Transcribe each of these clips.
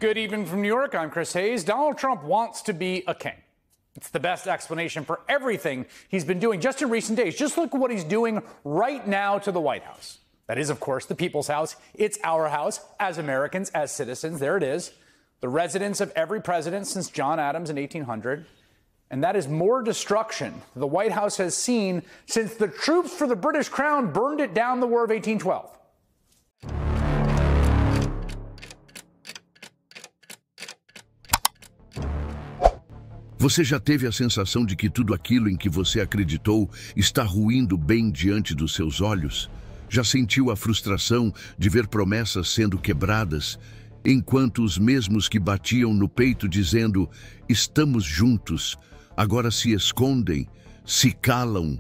Good evening from New York. I'm Chris Hayes. Donald Trump wants to be a king. It's the best explanation for everything he's been doing just in recent days. Just look at what he's doing right now to the White House. That is, of course, the people's house. It's our house as Americans, as citizens. There it is. The residence of every president since John Adams in 1800. And that is more destruction the White House has seen since the troops for the British Crown burned it down in the War of 1812. Você já teve a sensação de que tudo aquilo em que você acreditou está ruindo bem diante dos seus olhos? Já sentiu a frustração de ver promessas sendo quebradas, enquanto os mesmos que batiam no peito dizendo "estamos juntos", agora se escondem, se calam,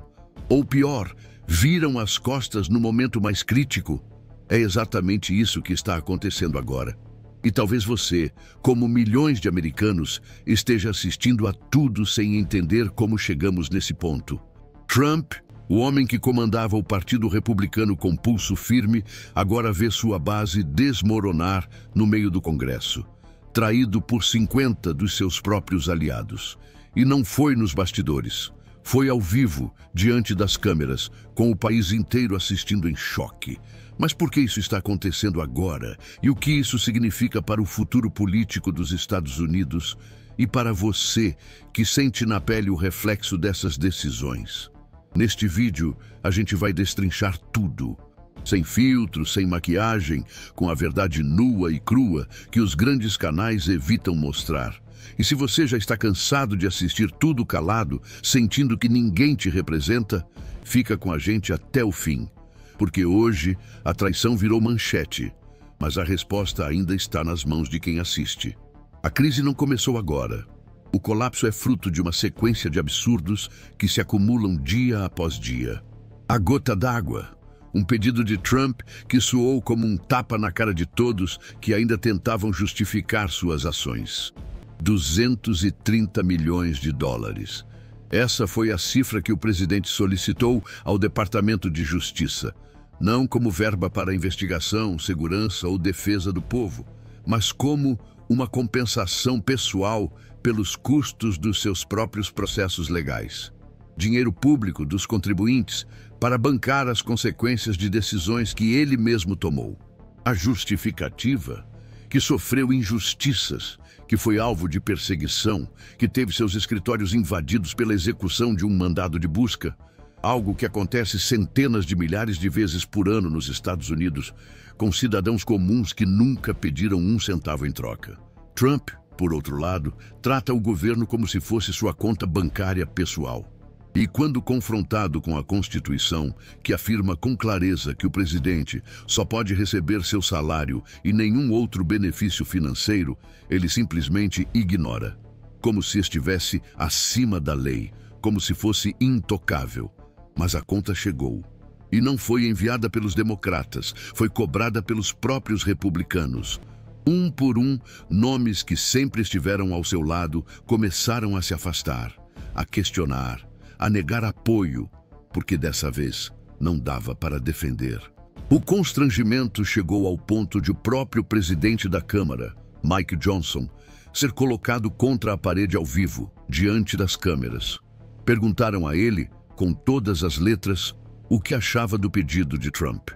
ou pior, viram as costas no momento mais crítico? É exatamente isso que está acontecendo agora. E talvez você, como milhões de americanos, esteja assistindo a tudo sem entender como chegamos nesse ponto. Trump, o homem que comandava o Partido Republicano com pulso firme, agora vê sua base desmoronar no meio do Congresso, traído por 50 dos seus próprios aliados. E não foi nos bastidores, foi ao vivo, diante das câmeras, com o país inteiro assistindo em choque. Mas por que isso está acontecendo agora? E o que isso significa para o futuro político dos Estados Unidos e para você que sente na pele o reflexo dessas decisões? Neste vídeo, a gente vai destrinchar tudo. Sem filtro, sem maquiagem, com a verdade nua e crua que os grandes canais evitam mostrar. E se você já está cansado de assistir tudo calado, sentindo que ninguém te representa, fica com a gente até o fim. Porque hoje a traição virou manchete, mas a resposta ainda está nas mãos de quem assiste. A crise não começou agora. O colapso é fruto de uma sequência de absurdos que se acumulam dia após dia. A gota d'água, um pedido de Trump que soou como um tapa na cara de todos que ainda tentavam justificar suas ações. 230 milhões de dólares. Essa foi a cifra que o presidente solicitou ao Departamento de Justiça. Não como verba para investigação, segurança ou defesa do povo, mas como uma compensação pessoal pelos custos dos seus próprios processos legais. Dinheiro público dos contribuintes para bancar as consequências de decisões que ele mesmo tomou. A justificativa, que sofreu injustiças, que foi alvo de perseguição, que teve seus escritórios invadidos pela execução de um mandado de busca, algo que acontece centenas de milhares de vezes por ano nos Estados Unidos, com cidadãos comuns que nunca pediram um centavo em troca. Trump, por outro lado, trata o governo como se fosse sua conta bancária pessoal. E quando confrontado com a Constituição, que afirma com clareza que o presidente só pode receber seu salário e nenhum outro benefício financeiro, ele simplesmente ignora, como se estivesse acima da lei, como se fosse intocável. Mas a conta chegou. E não foi enviada pelos democratas, foi cobrada pelos próprios republicanos. Um por um, nomes que sempre estiveram ao seu lado começaram a se afastar, a questionar, a negar apoio, porque dessa vez não dava para defender. O constrangimento chegou ao ponto de o próprio presidente da Câmara, Mike Johnson, ser colocado contra a parede ao vivo, diante das câmeras. Perguntaram a ele, com todas as letras, o que achava do pedido de Trump.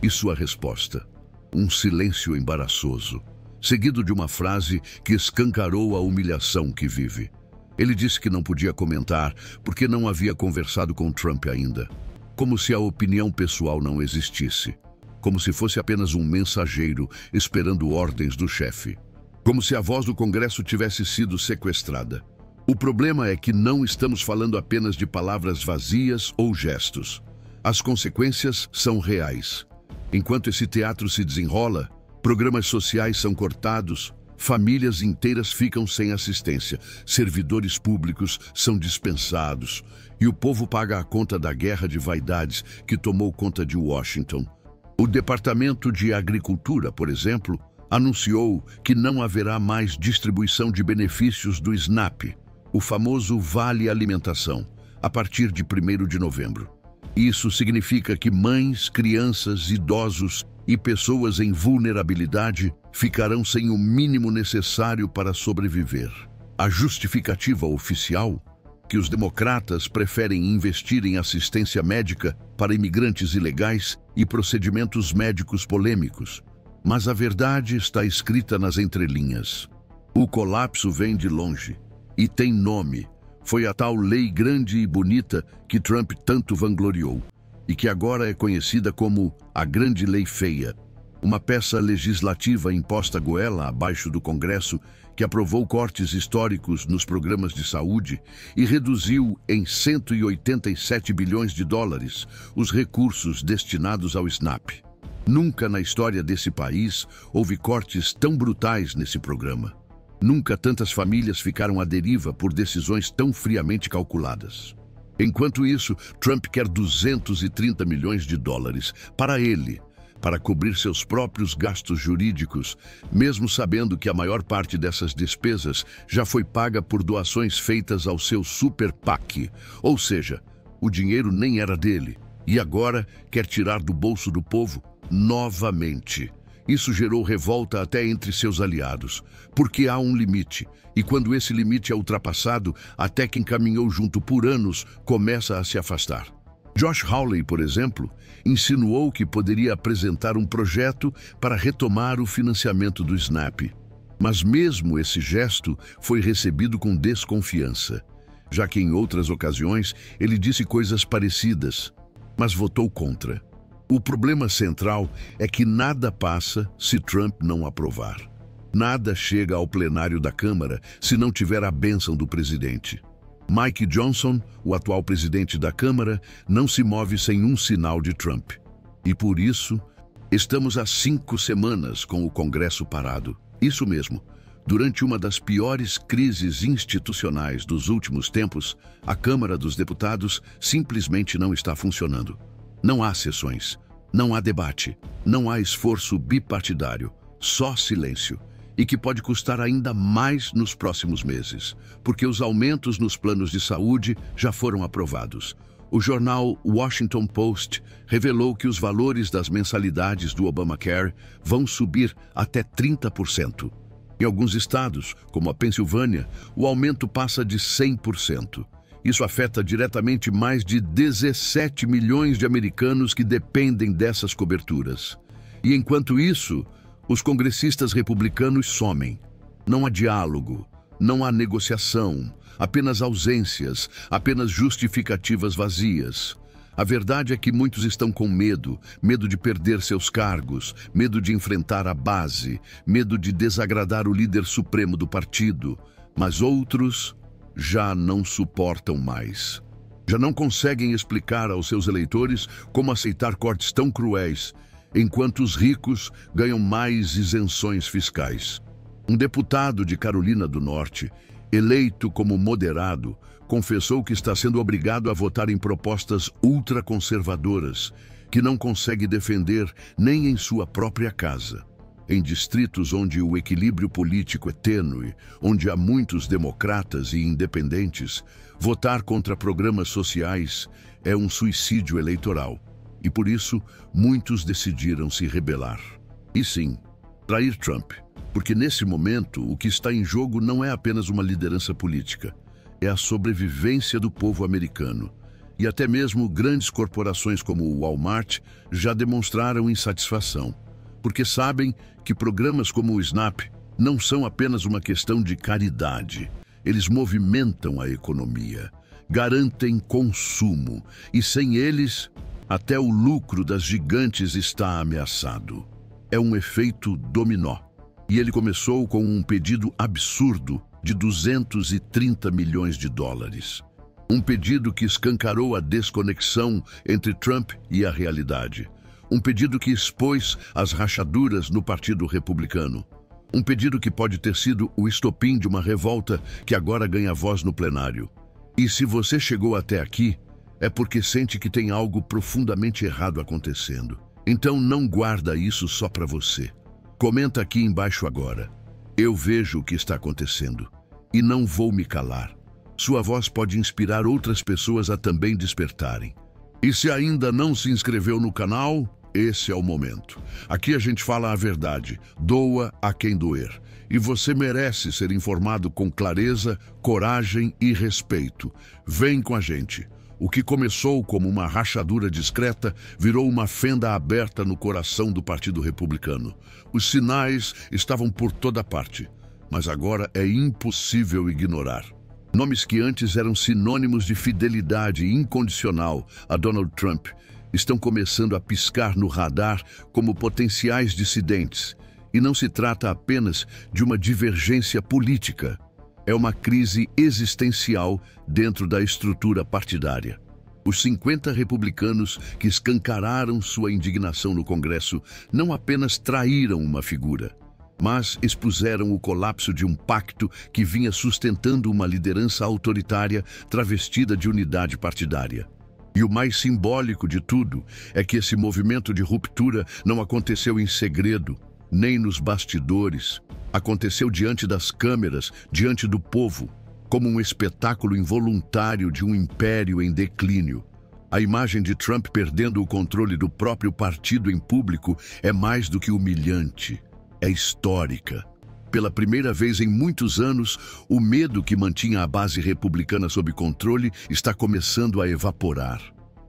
E sua resposta: um silêncio embaraçoso, seguido de uma frase que escancarou a humilhação que vive. Ele disse que não podia comentar porque não havia conversado com Trump ainda, como se a opinião pessoal não existisse, como se fosse apenas um mensageiro esperando ordens do chefe, como se a voz do Congresso tivesse sido sequestrada. O problema é que não estamos falando apenas de palavras vazias ou gestos. As consequências são reais. Enquanto esse teatro se desenrola, programas sociais são cortados, famílias inteiras ficam sem assistência, servidores públicos são dispensados e o povo paga a conta da guerra de vaidades que tomou conta de Washington. O Departamento de Agricultura, por exemplo, anunciou que não haverá mais distribuição de benefícios do SNAP, o famoso Vale Alimentação, a partir de 1º de novembro. Isso significa que mães, crianças, idosos e pessoas em vulnerabilidade ficarão sem o mínimo necessário para sobreviver. A justificativa oficial, que os democratas preferem investir em assistência médica para imigrantes ilegais e procedimentos médicos polêmicos. Mas a verdade está escrita nas entrelinhas. O colapso vem de longe e tem nome. Foi a tal lei grande e bonita que Trump tanto vangloriou e que agora é conhecida como a Grande Lei Feia, uma peça legislativa imposta goela abaixo do Congresso que aprovou cortes históricos nos programas de saúde e reduziu em 187 bilhões de dólares os recursos destinados ao SNAP. Nunca na história desse país houve cortes tão brutais nesse programa. Nunca tantas famílias ficaram à deriva por decisões tão friamente calculadas. Enquanto isso, Trump quer 230 milhões de dólares para ele, para cobrir seus próprios gastos jurídicos, mesmo sabendo que a maior parte dessas despesas já foi paga por doações feitas ao seu Super PAC. Ou seja, o dinheiro nem era dele e agora quer tirar do bolso do povo novamente. Isso gerou revolta até entre seus aliados, porque há um limite, e quando esse limite é ultrapassado, até quem caminhou junto por anos começa a se afastar. Josh Hawley, por exemplo, insinuou que poderia apresentar um projeto para retomar o financiamento do SNAP. Mas mesmo esse gesto foi recebido com desconfiança, já que em outras ocasiões ele disse coisas parecidas, mas votou contra. O problema central é que nada passa se Trump não aprovar. Nada chega ao plenário da Câmara se não tiver a bênção do presidente. Mike Johnson, o atual presidente da Câmara, não se move sem um sinal de Trump. E por isso, estamos há 5 semanas com o Congresso parado. Isso mesmo. Durante uma das piores crises institucionais dos últimos tempos, a Câmara dos Deputados simplesmente não está funcionando. Não há sessões, não há debate, não há esforço bipartidário, só silêncio. E que pode custar ainda mais nos próximos meses, porque os aumentos nos planos de saúde já foram aprovados. O jornal Washington Post revelou que os valores das mensalidades do Obamacare vão subir até 30%. Em alguns estados, como a Pensilvânia, o aumento passa de 100%. Isso afeta diretamente mais de 17 milhões de americanos que dependem dessas coberturas. E enquanto isso, os congressistas republicanos somem. Não há diálogo, não há negociação, apenas ausências, apenas justificativas vazias. A verdade é que muitos estão com medo, medo de perder seus cargos, medo de enfrentar a base, medo de desagradar o líder supremo do partido, mas outros já não suportam mais. Já não conseguem explicar aos seus eleitores como aceitar cortes tão cruéis, enquanto os ricos ganham mais isenções fiscais. Um deputado de Carolina do Norte, eleito como moderado, confessou que está sendo obrigado a votar em propostas ultraconservadoras, que não consegue defender nem em sua própria casa. Em distritos onde o equilíbrio político é tênue, onde há muitos democratas e independentes, votar contra programas sociais é um suicídio eleitoral. E por isso, muitos decidiram se rebelar. E sim, trair Trump, porque nesse momento o que está em jogo não é apenas uma liderança política, é a sobrevivência do povo americano. E até mesmo grandes corporações como o Walmart já demonstraram insatisfação, porque sabem que programas como o SNAP não são apenas uma questão de caridade. Eles movimentam a economia, garantem consumo, e sem eles, até o lucro das gigantes está ameaçado. É um efeito dominó. E ele começou com um pedido absurdo de 230 milhões de dólares. Um pedido que escancarou a desconexão entre Trump e a realidade. Um pedido que expôs as rachaduras no Partido Republicano. Um pedido que pode ter sido o estopim de uma revolta que agora ganha voz no plenário. E se você chegou até aqui, é porque sente que tem algo profundamente errado acontecendo. Então não guarda isso só para você. Comenta aqui embaixo agora. Eu vejo o que está acontecendo e não vou me calar. Sua voz pode inspirar outras pessoas a também despertarem. E se ainda não se inscreveu no canal, Esse é o momento. Aqui a gente fala a verdade, doa a quem doer. E você merece ser informado com clareza, coragem e respeito. Vem com a gente. O que começou como uma rachadura discreta virou uma fenda aberta no coração do Partido Republicano. Os sinais estavam por toda parte, mas agora é impossível ignorar. Nomes que antes eram sinônimos de fidelidade incondicional a Donald Trump estão começando a piscar no radar como potenciais dissidentes. E não se trata apenas de uma divergência política. É uma crise existencial dentro da estrutura partidária. Os 50 republicanos que escancararam sua indignação no Congresso não apenas traíram uma figura, mas expuseram o colapso de um pacto que vinha sustentando uma liderança autoritária travestida de unidade partidária. E o mais simbólico de tudo é que esse movimento de ruptura não aconteceu em segredo, nem nos bastidores. Aconteceu diante das câmeras, diante do povo, como um espetáculo involuntário de um império em declínio. A imagem de Trump perdendo o controle do próprio partido em público é mais do que humilhante, é histórica. Pela primeira vez em muitos anos, o medo que mantinha a base republicana sob controle está começando a evaporar.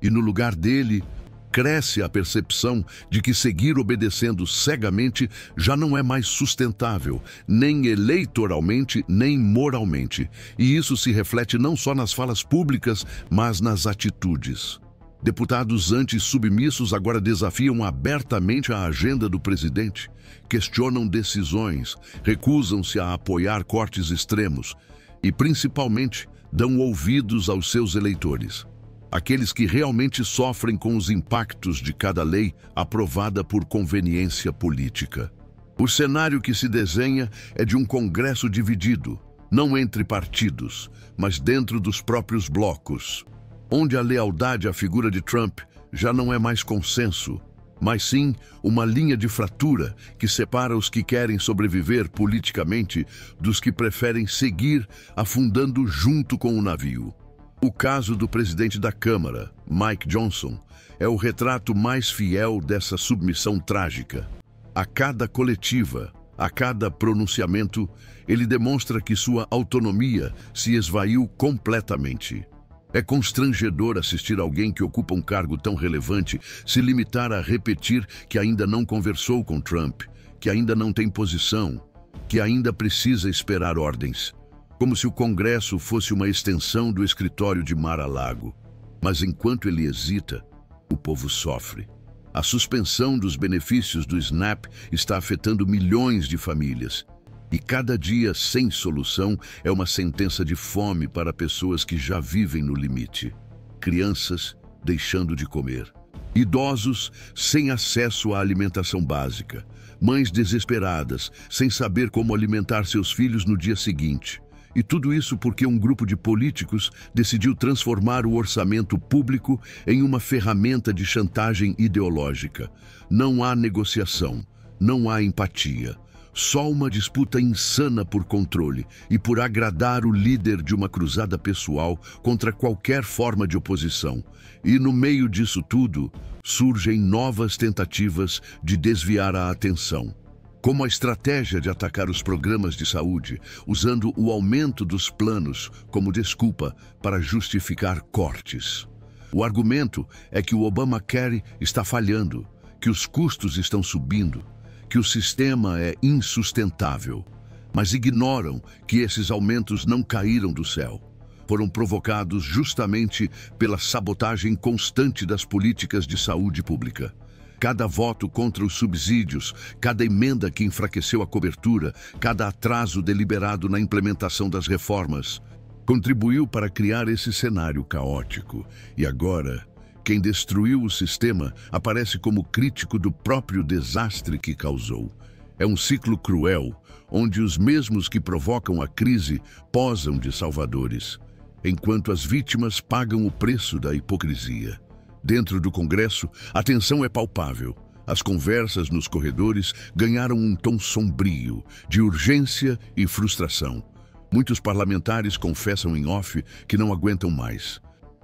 E no lugar dele, cresce a percepção de que seguir obedecendo cegamente já não é mais sustentável, nem eleitoralmente, nem moralmente. E isso se reflete não só nas falas públicas, mas nas atitudes. Deputados antissubmissos agora desafiam abertamente a agenda do presidente, questionam decisões, recusam-se a apoiar cortes extremos e, principalmente, dão ouvidos aos seus eleitores. Aqueles que realmente sofrem com os impactos de cada lei aprovada por conveniência política. O cenário que se desenha é de um Congresso dividido, não entre partidos, mas dentro dos próprios blocos, onde a lealdade à figura de Trump já não é mais consenso, mas sim uma linha de fratura que separa os que querem sobreviver politicamente dos que preferem seguir afundando junto com o navio. O caso do presidente da Câmara, Mike Johnson, é o retrato mais fiel dessa submissão trágica. A cada coletiva, a cada pronunciamento, ele demonstra que sua autonomia se esvaiu completamente. É constrangedor assistir alguém que ocupa um cargo tão relevante se limitar a repetir que ainda não conversou com Trump, que ainda não tem posição, que ainda precisa esperar ordens. Como se o Congresso fosse uma extensão do escritório de Mar-a-Lago. Mas enquanto ele hesita, o povo sofre. A suspensão dos benefícios do SNAP está afetando milhões de famílias. E cada dia sem solução é uma sentença de fome para pessoas que já vivem no limite. Crianças deixando de comer. Idosos sem acesso à alimentação básica. Mães desesperadas, sem saber como alimentar seus filhos no dia seguinte. E tudo isso porque um grupo de políticos decidiu transformar o orçamento público em uma ferramenta de chantagem ideológica. Não há negociação, não há empatia. Só uma disputa insana por controle e por agradar o líder de uma cruzada pessoal contra qualquer forma de oposição. E no meio disso tudo, surgem novas tentativas de desviar a atenção. Como a estratégia de atacar os programas de saúde, usando o aumento dos planos como desculpa para justificar cortes. O argumento é que o Obamacare está falhando, que os custos estão subindo, que o sistema é insustentável. Mas ignoram que esses aumentos não caíram do céu. Foram provocados justamente pela sabotagem constante das políticas de saúde pública. Cada voto contra os subsídios, cada emenda que enfraqueceu a cobertura, cada atraso deliberado na implementação das reformas, contribuiu para criar esse cenário caótico. E agora, quem destruiu o sistema aparece como crítico do próprio desastre que causou. É um ciclo cruel, onde os mesmos que provocam a crise posam de salvadores, enquanto as vítimas pagam o preço da hipocrisia. Dentro do Congresso, a tensão é palpável. As conversas nos corredores ganharam um tom sombrio, de urgência e frustração. Muitos parlamentares confessam em off que não aguentam mais,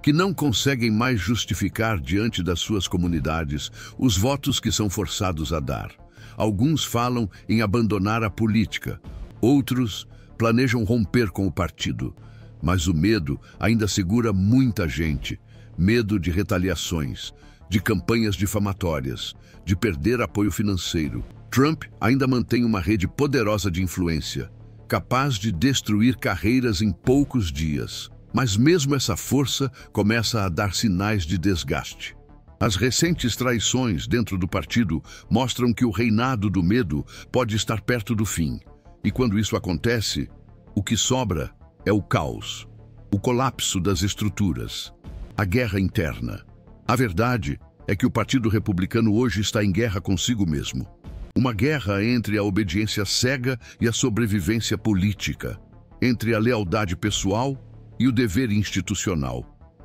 que não conseguem mais justificar diante das suas comunidades os votos que são forçados a dar. Alguns falam em abandonar a política, outros planejam romper com o partido. Mas o medo ainda segura muita gente. Medo de retaliações, de campanhas difamatórias, de perder apoio financeiro. Trump ainda mantém uma rede poderosa de influência, capaz de destruir carreiras em poucos dias. Mas mesmo essa força começa a dar sinais de desgaste. As recentes traições dentro do partido mostram que o reinado do medo pode estar perto do fim. E quando isso acontece, o que sobra é o caos, o colapso das estruturas, a guerra interna. A verdade é que o Partido Republicano hoje está em guerra consigo mesmo. Uma guerra entre a obediência cega e a sobrevivência política, entre a lealdade pessoal e o dever institucional.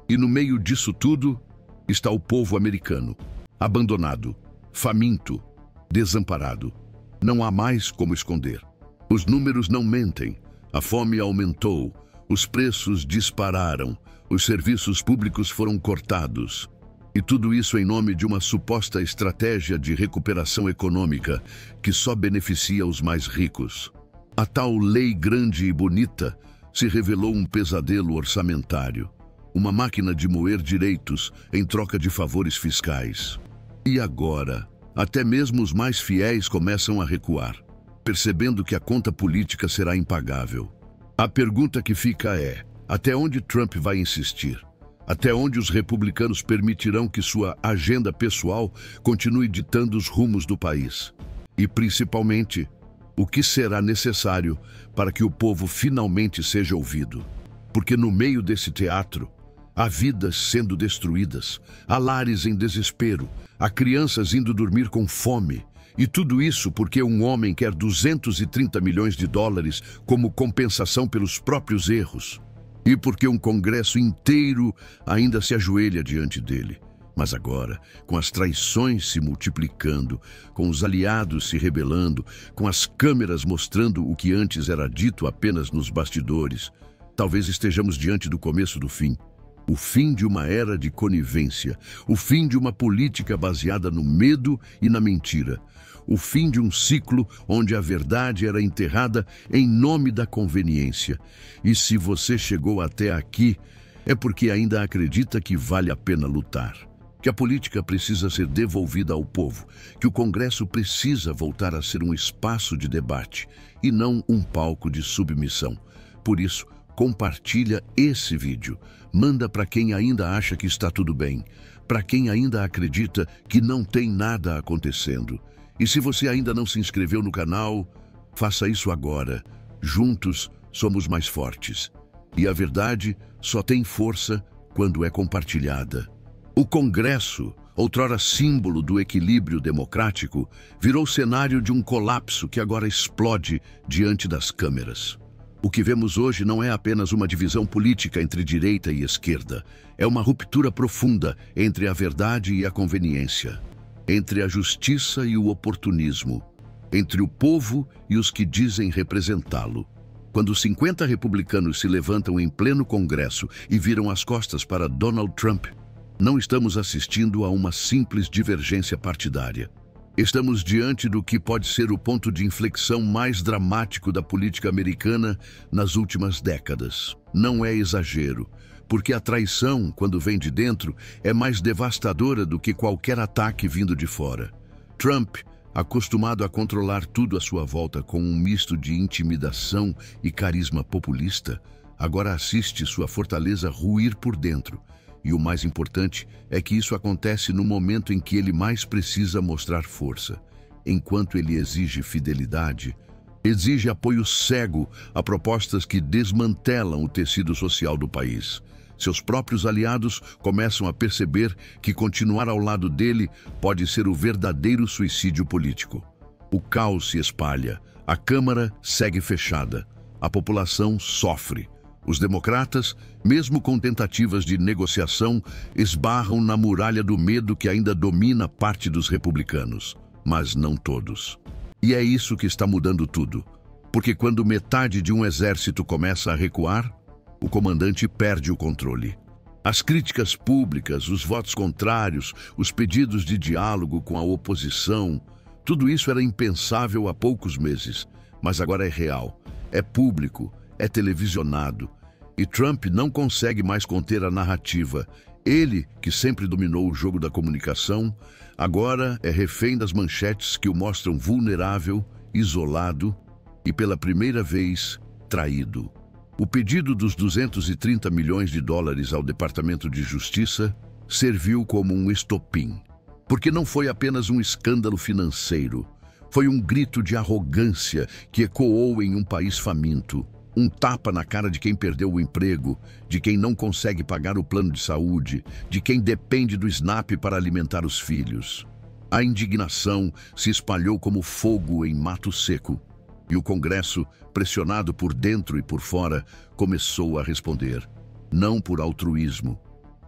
E no meio disso tudo está o povo americano, abandonado, faminto, desamparado. Não há mais como esconder. Os números não mentem. A fome aumentou, os preços dispararam, os serviços públicos foram cortados. E tudo isso em nome de uma suposta estratégia de recuperação econômica que só beneficia os mais ricos. A tal lei grande e bonita se revelou um pesadelo orçamentário, uma máquina de moer direitos em troca de favores fiscais. E agora, até mesmo os mais fiéis começam a recuar, percebendo que a conta política será impagável. A pergunta que fica é: até onde Trump vai insistir? Até onde os republicanos permitirão que sua agenda pessoal continue ditando os rumos do país? E, principalmente, o que será necessário para que o povo finalmente seja ouvido? Porque no meio desse teatro, há vidas sendo destruídas, há lares em desespero, há crianças indo dormir com fome. E tudo isso porque um homem quer 230 milhões de dólares como compensação pelos próprios erros. E porque um Congresso inteiro ainda se ajoelha diante dele. Mas agora, com as traições se multiplicando, com os aliados se rebelando, com as câmeras mostrando o que antes era dito apenas nos bastidores, talvez estejamos diante do começo do fim. O fim de uma era de conivência, o fim de uma política baseada no medo e na mentira, o fim de um ciclo onde a verdade era enterrada em nome da conveniência. E se você chegou até aqui, é porque ainda acredita que vale a pena lutar, que a política precisa ser devolvida ao povo, que o Congresso precisa voltar a ser um espaço de debate e não um palco de submissão. Por isso, compartilha esse vídeo. Manda para quem ainda acha que está tudo bem, para quem ainda acredita que não tem nada acontecendo. E se você ainda não se inscreveu no canal, faça isso agora. Juntos somos mais fortes. E a verdade só tem força quando é compartilhada. O Congresso, outrora símbolo do equilíbrio democrático, virou cenário de um colapso que agora explode diante das câmeras. O que vemos hoje não é apenas uma divisão política entre direita e esquerda. É uma ruptura profunda entre a verdade e a conveniência, entre a justiça e o oportunismo, entre o povo e os que dizem representá-lo. Quando 50 republicanos se levantam em pleno Congresso e viram as costas para Donald Trump, não estamos assistindo a uma simples divergência partidária. Estamos diante do que pode ser o ponto de inflexão mais dramático da política americana nas últimas décadas. Não é exagero, porque a traição, quando vem de dentro, é mais devastadora do que qualquer ataque vindo de fora. Trump, acostumado a controlar tudo à sua volta com um misto de intimidação e carisma populista, agora assiste sua fortaleza ruir por dentro. E o mais importante é que isso acontece no momento em que ele mais precisa mostrar força. Enquanto ele exige fidelidade, exige apoio cego a propostas que desmantelam o tecido social do país. Seus próprios aliados começam a perceber que continuar ao lado dele pode ser o verdadeiro suicídio político. O caos se espalha, a Câmara segue fechada, a população sofre. Os democratas, mesmo com tentativas de negociação, esbarram na muralha do medo que ainda domina parte dos republicanos, mas não todos. E é isso que está mudando tudo, porque quando metade de um exército começa a recuar, o comandante perde o controle. As críticas públicas, os votos contrários, os pedidos de diálogo com a oposição, tudo isso era impensável há poucos meses, mas agora é real, é público, é televisionado. E Trump não consegue mais conter a narrativa. Ele, que sempre dominou o jogo da comunicação, agora é refém das manchetes que o mostram vulnerável, isolado e, pela primeira vez, traído. O pedido dos 230 milhões de dólares ao Departamento de Justiça serviu como um estopim. Porque não foi apenas um escândalo financeiro, foi um grito de arrogância que ecoou em um país faminto. Um tapa na cara de quem perdeu o emprego, de quem não consegue pagar o plano de saúde, de quem depende do SNAP para alimentar os filhos. A indignação se espalhou como fogo em mato seco. E o Congresso, pressionado por dentro e por fora, começou a responder. Não por altruísmo,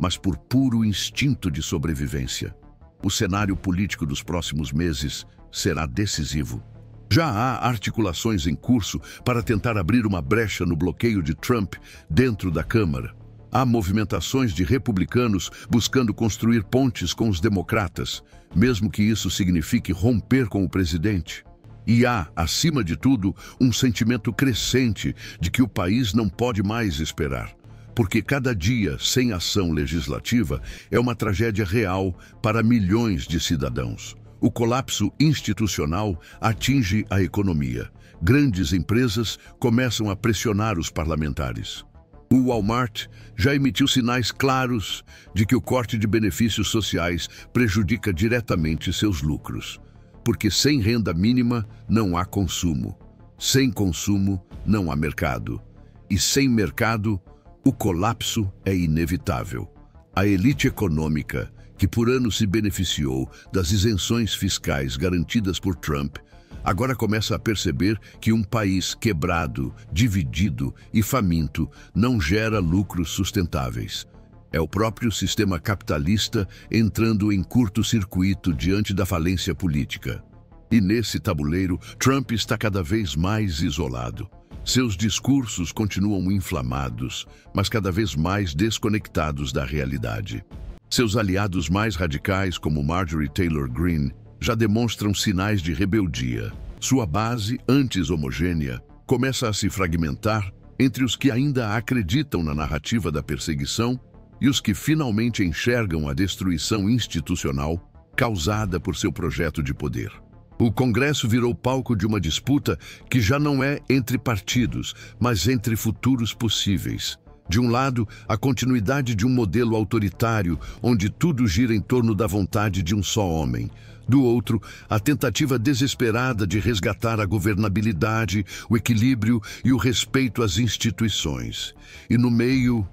mas por puro instinto de sobrevivência. O cenário político dos próximos meses será decisivo. Já há articulações em curso para tentar abrir uma brecha no bloqueio de Trump dentro da Câmara. Há movimentações de republicanos buscando construir pontes com os democratas, mesmo que isso signifique romper com o presidente. E há, acima de tudo, um sentimento crescente de que o país não pode mais esperar, porque cada dia sem ação legislativa é uma tragédia real para milhões de cidadãos. O colapso institucional atinge a economia. Grandes empresas começam a pressionar os parlamentares. O Walmart já emitiu sinais claros de que o corte de benefícios sociais prejudica diretamente seus lucros. Porque sem renda mínima não há consumo. Sem consumo não há mercado. E sem mercado, o colapso é inevitável. A elite econômica, que por anos se beneficiou das isenções fiscais garantidas por Trump, agora começa a perceber que um país quebrado, dividido e faminto não gera lucros sustentáveis. É o próprio sistema capitalista entrando em curto-circuito diante da falência política. E nesse tabuleiro, Trump está cada vez mais isolado. Seus discursos continuam inflamados, mas cada vez mais desconectados da realidade. Seus aliados mais radicais, como Marjorie Taylor Greene, já demonstram sinais de rebeldia. Sua base, antes homogênea, começa a se fragmentar entre os que ainda acreditam na narrativa da perseguição e os que finalmente enxergam a destruição institucional causada por seu projeto de poder. O Congresso virou palco de uma disputa que já não é entre partidos, mas entre futuros possíveis. De um lado, a continuidade de um modelo autoritário, onde tudo gira em torno da vontade de um só homem. Do outro, a tentativa desesperada de resgatar a governabilidade, o equilíbrio e o respeito às instituições. E no meio,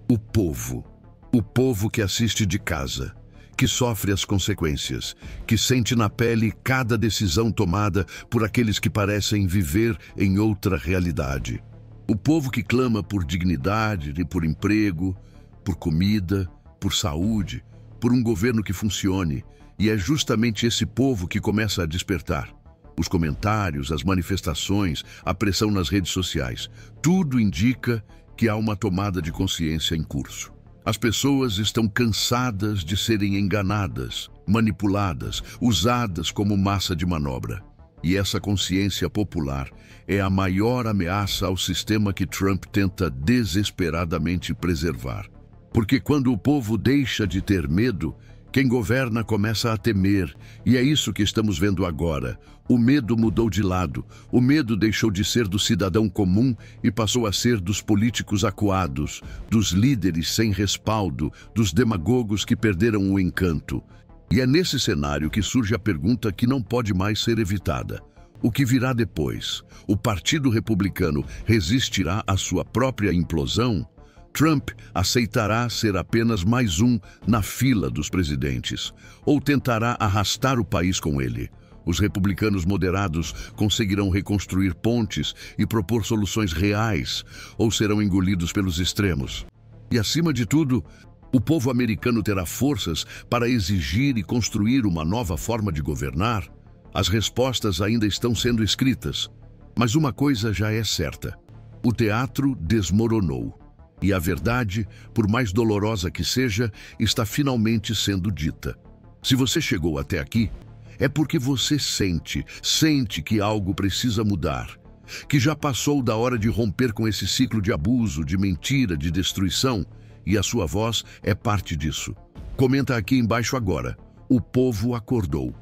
o povo. O povo que assiste de casa, que sofre as consequências, que sente na pele cada decisão tomada por aqueles que parecem viver em outra realidade. O povo que clama por dignidade e por emprego, por comida, por saúde, por um governo que funcione. E é justamente esse povo que começa a despertar. Os comentários, as manifestações, a pressão nas redes sociais, tudo indica que há uma tomada de consciência em curso. As pessoas estão cansadas de serem enganadas, manipuladas, usadas como massa de manobra. E essa consciência popular é a maior ameaça ao sistema que Trump tenta desesperadamente preservar. Porque quando o povo deixa de ter medo, quem governa começa a temer, e é isso que estamos vendo agora. O medo mudou de lado, o medo deixou de ser do cidadão comum e passou a ser dos políticos acuados, dos líderes sem respaldo, dos demagogos que perderam o encanto. E é nesse cenário que surge a pergunta que não pode mais ser evitada. O que virá depois? O Partido Republicano resistirá à sua própria implosão? Trump aceitará ser apenas mais um na fila dos presidentes, ou tentará arrastar o país com ele? Os republicanos moderados conseguirão reconstruir pontes e propor soluções reais, ou serão engolidos pelos extremos? E, acima de tudo, o povo americano terá forças para exigir e construir uma nova forma de governar? As respostas ainda estão sendo escritas, mas uma coisa já é certa: o teatro desmoronou. E a verdade, por mais dolorosa que seja, está finalmente sendo dita. Se você chegou até aqui, é porque você sente que algo precisa mudar, que já passou da hora de romper com esse ciclo de abuso, de mentira, de destruição, e a sua voz é parte disso. Comenta aqui embaixo agora. O povo acordou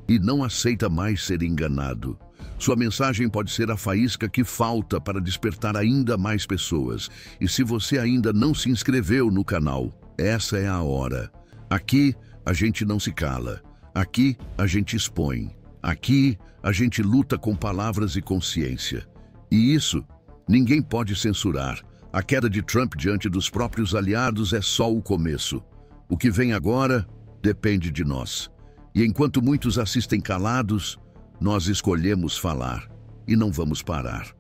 e não aceita mais ser enganado. Sua mensagem pode ser a faísca que falta para despertar ainda mais pessoas. E se você ainda não se inscreveu no canal, essa é a hora. Aqui a gente não se cala. Aqui a gente expõe. Aqui a gente luta com palavras e consciência. E isso ninguém pode censurar. A queda de Trump diante dos próprios aliados é só o começo. O que vem agora depende de nós. E enquanto muitos assistem calados, nós escolhemos falar e não vamos parar.